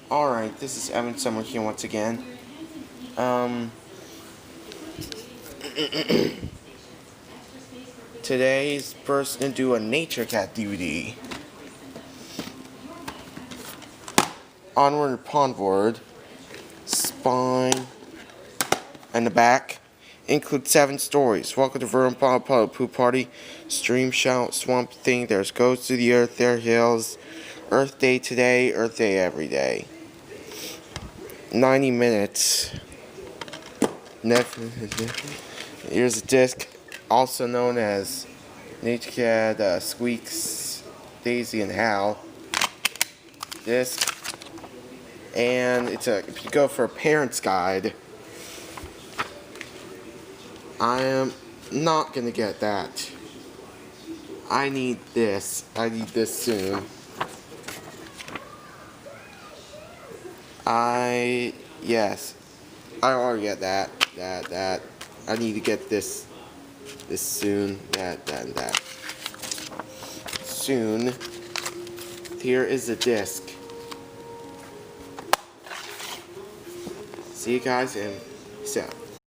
Alright, this is Evan Summer here once again. Today's person to do a nature cat duty. Onward, Pondward, spine, and the back include 7 stories. Welcome to Verdant Pond Poop Party, Stream Shout, Swamp Thing, there's Ghosts of the Earth, there Hills, Earth Day today, Earth Day every day. 90 minutes. Here's a disc, also known as Nature Cat, Squeaks, Daisy, and Hal. Disc. And if you go for a parent's guide, I am not gonna get that. I need this. I need this soon. Yes. I already get that. I need to get this soon. That. Soon. Here is the disc. See you guys, and peace out.